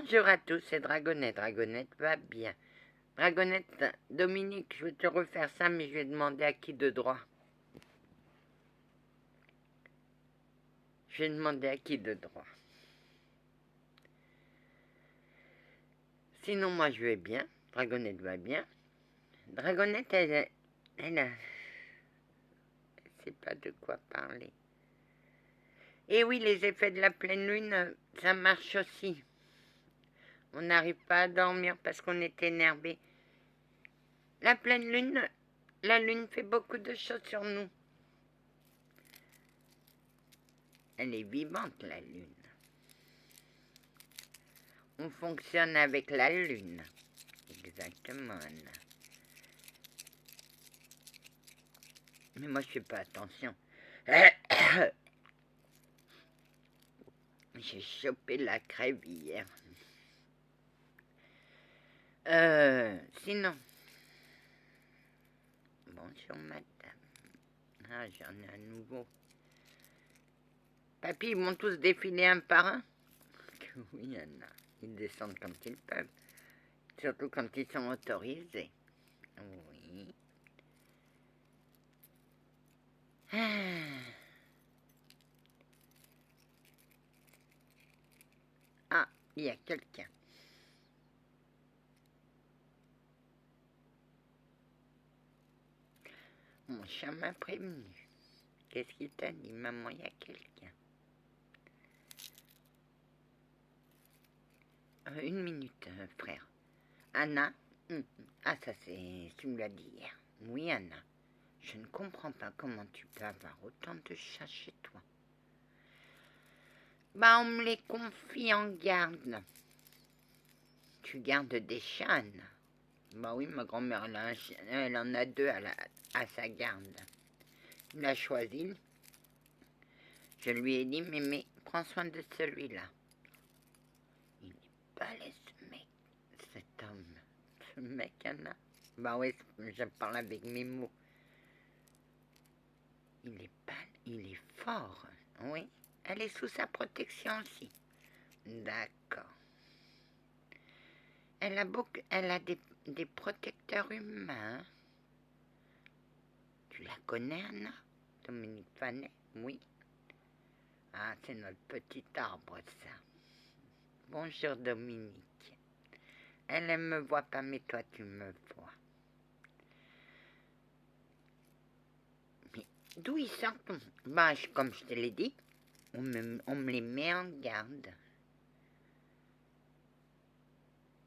Bonjour à tous, c'est Dragonette. Dragonette va bien. Dragonette, Dominique, je vais te refaire ça, mais je vais demander à qui de droit. Je vais demander à qui de droit. Sinon, moi, je vais bien. Dragonette va bien. Dragonette, elle sait pas de quoi parler. Et oui, les effets de la pleine lune, ça marche aussi. On n'arrive pas à dormir parce qu'on est énervé. La pleine lune, la lune fait beaucoup de choses sur nous. Elle est vivante, la lune. On fonctionne avec la lune. Exactement. Mais moi, je fais pas attention. J'ai chopé la crève hier. Sinon. Bonjour, madame. Ah, j'en ai un nouveau. Papy, ils vont tous défiler un par un. Oui, il y en a. Ils descendent quand ils peuvent. Surtout quand ils sont autorisés. Oui. Ah, il y a quelqu'un. Mon chat m'a prévenu. Qu'est-ce qu'il t'a dit, maman? Il y a quelqu'un. 1 minute, frère. Anna? Ah, ça c'est... Tu me l'as dit hier. Oui, Anna. Je ne comprends pas comment tu peux avoir autant de chats chez toi. Bah, on me les confie en garde. Tu gardes des chats, Anna? Bah oui, ma grand-mère, elle en a 2 à sa garde. Il a choisi. Je lui ai dit, mais prends soin de celui-là. Il est balèze, ce mec, cet homme. Ce mec, Anna. Bah oui, je parle avec mes mots. Il est pâle, il est fort. Oui, elle est sous sa protection aussi. D'accord. Elle a des protecteurs humains. Tu la connais, Anna? Dominique Fanet? Oui. Ah, c'est notre petit arbre, ça. Bonjour, Dominique. Elle me voit pas, mais toi, tu me vois. Mais d'où ils sortent? Bah, comme je te l'ai dit, on me les met en garde.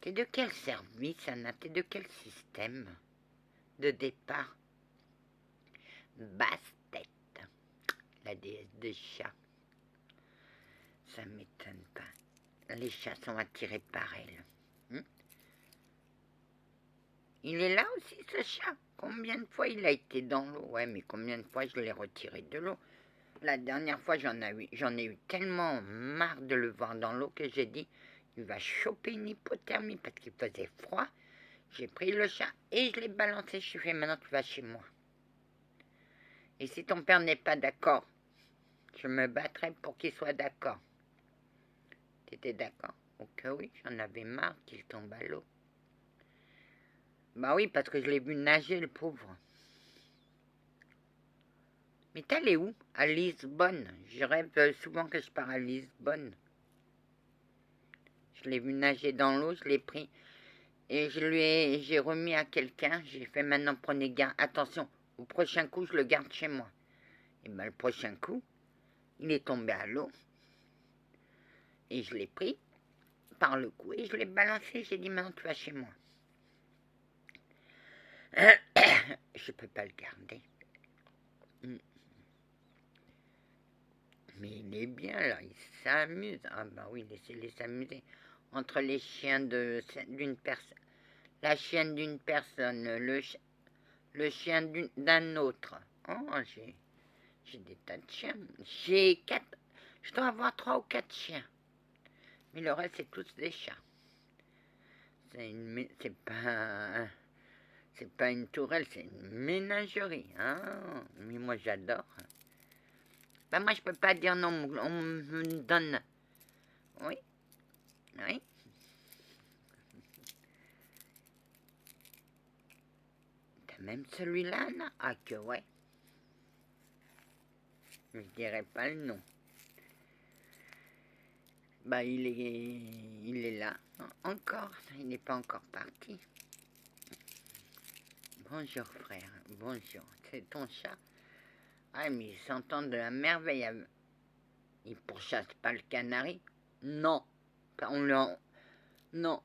T'es de quel service, Anna? T'es de quel système de départ? Bastet, la déesse des chats. Ça m'étonne pas. Les chats sont attirés par elle. Il est là aussi, ce chat. Combien de fois il a été dans l'eau? Ouais, mais combien de fois je l'ai retiré de l'eau? La dernière fois, j'en ai eu tellement marre de le voir dans l'eau que j'ai dit, il va choper une hypothermie parce qu'il faisait froid. J'ai pris le chat et je l'ai balancé. Je lui ai fait, maintenant tu vas chez moi. Et si ton père n'est pas d'accord, je me battrai pour qu'il soit d'accord. T'étais d'accord? Ok, oui, j'en avais marre qu'il tombe à l'eau. Bah oui, parce que je l'ai vu nager, le pauvre. Mais t'es allé où? À Lisbonne. Je rêve souvent que je pars à Lisbonne. Je l'ai vu nager dans l'eau, je l'ai pris. Et j'ai remis à quelqu'un. J'ai fait, maintenant prenez garde. Attention, au prochain coup, je le garde chez moi. Et ben le prochain coup, il est tombé à l'eau. Et je l'ai pris par le cou et je l'ai balancé. J'ai dit, maintenant tu vas chez moi. Je peux pas le garder. Mais il est bien là, il s'amuse. Ah bah oui, laissez-les s'amuser. Entre les chiens d'une personne, la chienne d'une personne, le chien d'un autre. Oh, j'ai des tas de chiens. J'ai 4, je dois avoir 3 ou 4 chiens. Mais le reste, c'est tous des chats. C'est pas une tourelle, c'est une ménagerie. Hein, mais moi, j'adore. Ben moi, je peux pas dire non, on me donne... Oui, oui. Même celui-là, Anna. Ah que ouais. Je dirais pas le nom. Bah il est là. Encore. Il n'est pas encore parti. Bonjour frère. Bonjour. C'est ton chat. Ah mais il s'entend de la merveille. Il pourchasse pas le canari. Non. Non.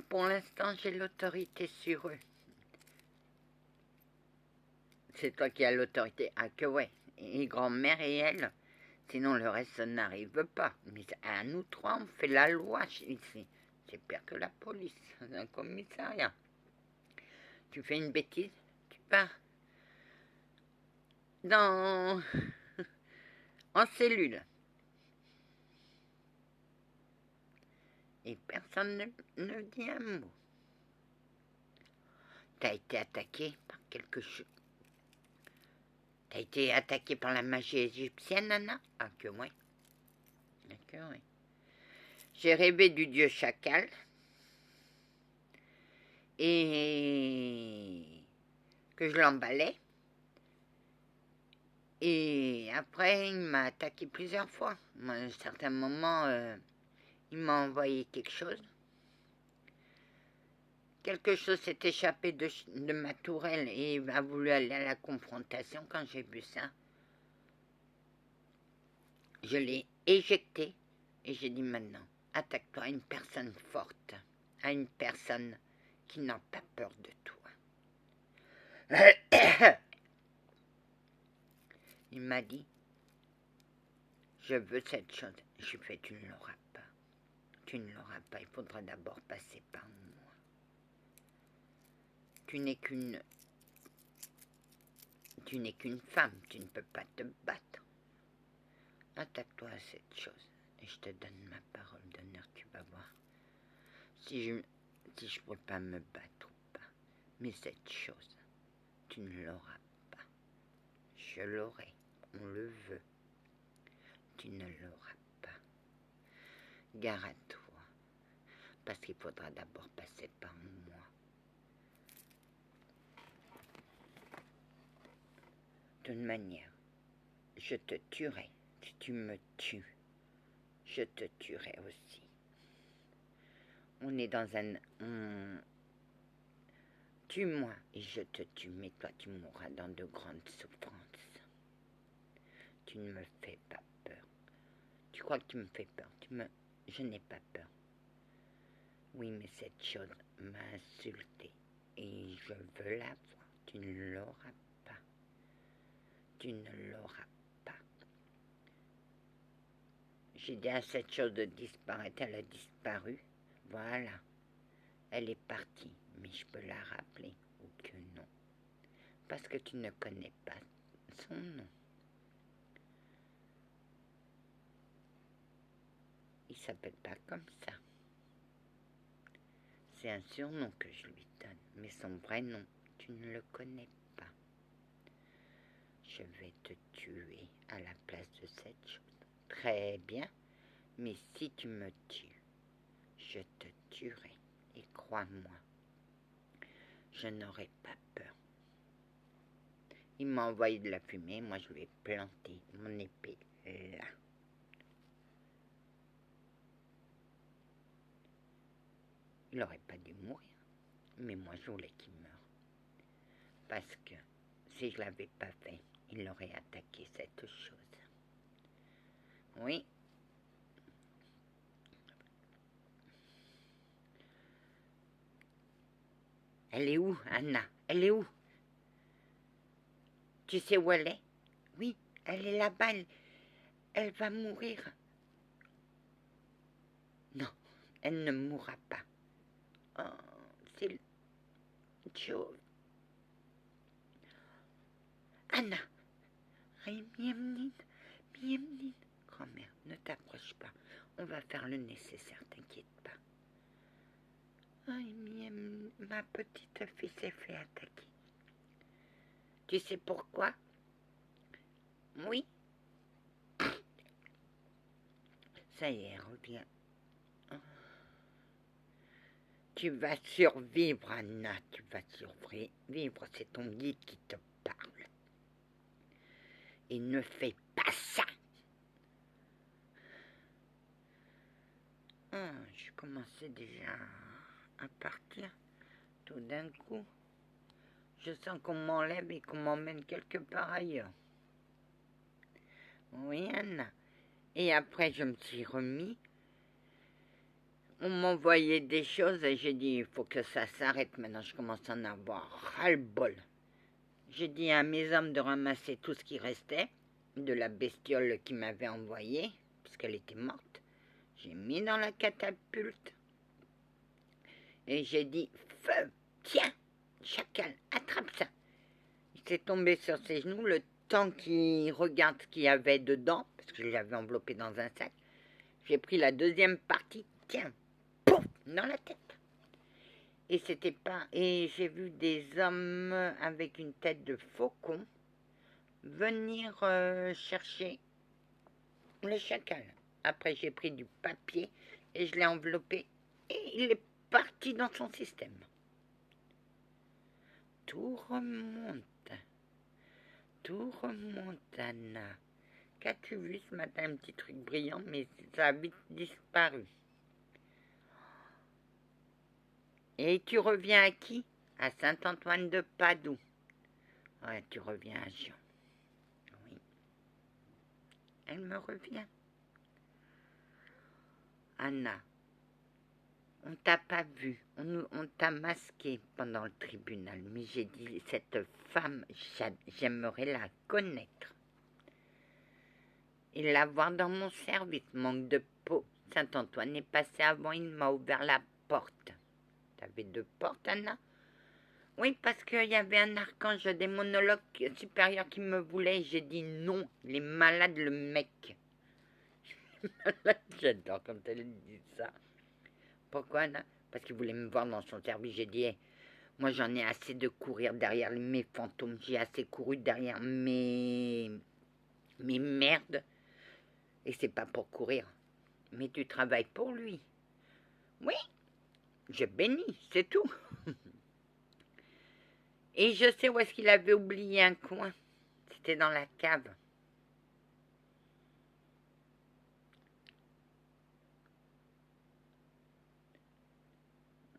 Pour l'instant, j'ai l'autorité sur eux. C'est toi qui as l'autorité. Ah que ouais. Et grand-mère et elle. Sinon, le reste, ça n'arrive pas. Mais à nous trois, on fait la loi ici. C'est pire que la police, un commissariat. Tu fais une bêtise, tu pars dans... en cellule. Et personne ne dit un mot. T'as été attaqué par quelque chose. T'as été attaqué par la magie égyptienne, Anna? Ah que oui. Ah que oui. J'ai rêvé du dieu chacal. Et que je l'emballais. Et après, il m'a attaqué plusieurs fois. À un certain moment, il m'a envoyé quelque chose. Quelque chose s'est échappé de ma tourelle et il a voulu aller à la confrontation. Quand j'ai vu ça, je l'ai éjecté et j'ai dit maintenant, attaque-toi à une personne forte, à une personne qui n'a pas peur de toi. Il m'a dit, je veux cette chose. Je lui ai fait, tu ne l'auras pas. Tu ne l'auras pas, il faudra d'abord passer par moi. Tu n'es qu'une femme, tu ne peux pas te battre. Attaque-toi à cette chose et je te donne ma parole d'honneur, tu vas voir. Si je ne peux pas me battre ou pas, mais cette chose, tu ne l'auras pas. Je l'aurai, on le veut. Tu ne l'auras pas. Gare à toi, parce qu'il faudra d'abord passer par moi. De toute manière, je te tuerai. Si tu me tues, je te tuerai aussi. On est dans un... Tue-moi et je te tue, mais toi tu mourras dans de grandes souffrances. Tu ne me fais pas peur. Tu crois que tu me fais peur? Je n'ai pas peur. Oui, mais cette chose m'a insulté et je veux la voir. Tu ne l'auras pas. Tu ne l'auras pas. J'ai dit à cette chose de disparaître, elle a disparu. Voilà. Elle est partie, mais je peux la rappeler ou que non. Parce que tu ne connais pas son nom. Il s'appelle pas comme ça. C'est un surnom que je lui donne, mais son vrai nom, tu ne le connais pas. Je vais te tuer à la place de cette chose. Très bien, mais si tu me tues, je te tuerai. Et crois-moi, je n'aurai pas peur. Il m'a envoyé de la fumée, moi je lui ai planté mon épée là. Il n'aurait pas dû mourir, mais moi je voulais qu'il meure. Parce que si je ne l'avais pas fait, il aurait attaqué cette chose. Oui. Elle est où, Anna? Elle est où? Tu sais où elle est? Oui, elle est là-bas. Elle va mourir. Non, elle ne mourra pas. Oh, c'est Joe. Anna. Ay, Miemnine. Grand-mère, ne t'approche pas. On va faire le nécessaire, t'inquiète pas. Ay, ma petite fille s'est fait attaquer. Tu sais pourquoi? Oui. Ça y est, reviens. Tu vas survivre, Anna, tu vas survivre, c'est ton guide qui te parle. Et ne fais pas ça. Ah, je commençais déjà à partir. Tout d'un coup, je sens qu'on m'enlève et qu'on m'emmène quelque part ailleurs. Oui, Anna. Et après, je me suis remis. On m'envoyait des choses et j'ai dit, il faut que ça s'arrête maintenant. Je commence à en avoir ras-le-bol. J'ai dit à mes hommes de ramasser tout ce qui restait de la bestiole qui m'avait envoyée, puisqu'elle était morte. J'ai mis dans la catapulte et j'ai dit, feu, tiens, chacal, attrape ça. Il s'est tombé sur ses genoux le temps qu'il regarde ce qu'il y avait dedans, parce que je l'avais enveloppé dans un sac. J'ai pris la deuxième partie, tiens, pouf, dans la tête. Et c'était pas. Et j'ai vu des hommes avec une tête de faucon venir chercher le chacal. Après, j'ai pris du papier et je l'ai enveloppé et il est parti dans son système. Tout remonte, Anna. Qu'as-tu vu ce matin, un petit truc brillant, mais ça a vite disparu. Et tu reviens à qui? À Saint-Antoine de Padoue. Ouais, tu reviens à Jean. Oui. Elle me revient. Anna, on t'a pas vu, on t'a masqué pendant le tribunal, mais j'ai dit, cette femme, j'aimerais la connaître. Et la voir dans mon service, manque de peau. Saint-Antoine est passé avant, il m'a ouvert la porte. T'avais 2 portes, Anna? Oui, parce qu'il y avait un archange démonologue supérieur qui me voulait. J'ai dit non, il est malade, le mec. J'adore quand elle dit ça. Pourquoi, Anna? Parce qu'il voulait me voir dans son service. J'ai dit, hey, moi j'en ai assez de courir derrière mes fantômes. J'ai assez couru derrière mes merdes. Et c'est pas pour courir. Mais tu travailles pour lui. Oui, je bénis, c'est tout. Et je sais où est-ce qu'il avait oublié un coin. C'était dans la cave.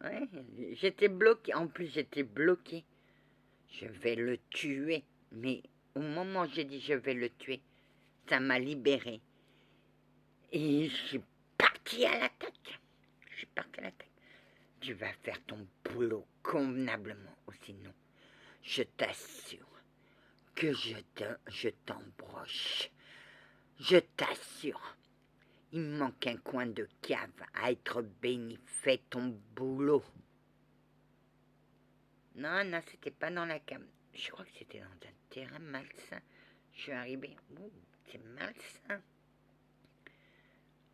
Ouais, j'étais bloquée. En plus, j'étais bloquée. Je vais le tuer. Mais au moment où j'ai dit je vais le tuer, ça m'a libérée. Et je suis partie à l'attaque. Je suis partie à l'attaque. Tu vas faire ton boulot convenablement. Ou sinon, je t'assure que je t'embroche. Je t'assure. Il me manque un coin de cave à être béni. Fais ton boulot. Non, non, c'était pas dans la cave. Je crois que c'était dans un terrain malsain. Je suis arrivée. Ouh, c'est malsain.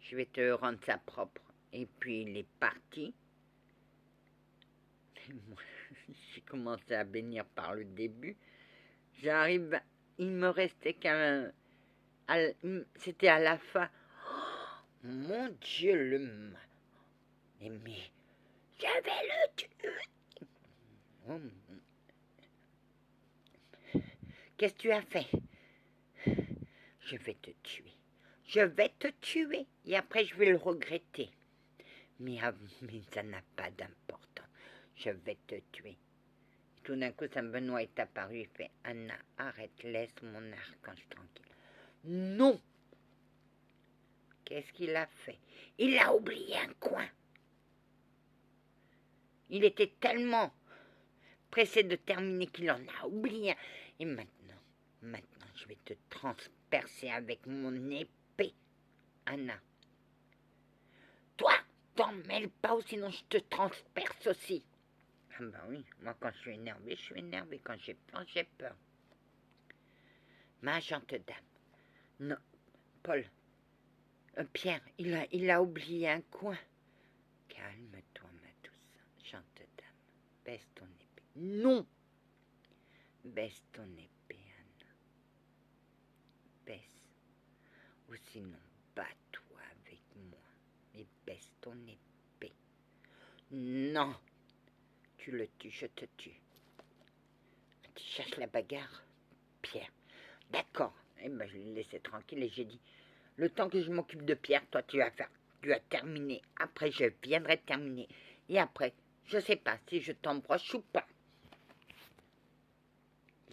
Je vais te rendre ça propre. Et puis il est parti. J'ai commencé à bénir par le début. J'arrive. Il me restait qu'un. C'était à la fin. Oh, mon Dieu, le mal. Mais je vais le tuer. Oh. Qu'est-ce que tu as fait? Je vais te tuer. Je vais te tuer. Et après, je vais le regretter. Mais ça n'a pas d'importance. Je vais te tuer. Tout d'un coup, Saint Benoît est apparu. Il fait, Anna, arrête, laisse mon archange tranquille. Non. Qu'est-ce qu'il a fait? Il a oublié un coin. Il était tellement pressé de terminer qu'il en a oublié un. Et maintenant, je vais te transpercer avec mon épée, Anna. Toi, t'en mêles pas ou sinon je te transperce aussi. Ah bah oui, moi quand je suis énervée. Quand j'ai peur, j'ai peur. Ma gente dame. Non, Paul. Pierre, il a oublié un coin. Calme-toi, ma douce. Gente dame. Baisse ton épée. Non. Baisse ton épée, Anna. Baisse. Ou sinon, bats-toi avec moi. Et baisse ton épée. Non, tu le tues, je te tue. Tu cherches la bagarre, Pierre. D'accord. Eh ben, je l'ai laissé tranquille et j'ai dit, le temps que je m'occupe de Pierre, toi, tu vas terminer. Après, je viendrai terminer. Et après, je sais pas si je t'embroche ou pas.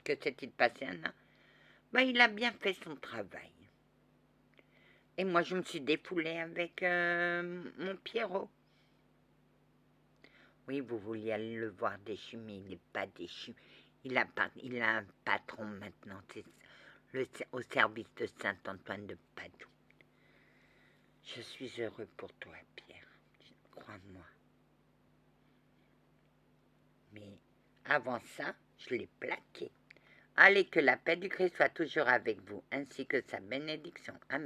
Que s'est-il passé, Anna? Ben, il a bien fait son travail. Et moi, je me suis défoulée avec mon Pierrot. Oui, vous vouliez aller le voir déchu, mais il n'est pas déchu. Il a un patron maintenant. C'est au service de Saint-Antoine de Padoue. Je suis heureux pour toi, Pierre. Crois-moi. Mais avant ça, je l'ai plaqué. Allez, que la paix du Christ soit toujours avec vous, ainsi que sa bénédiction. Amen.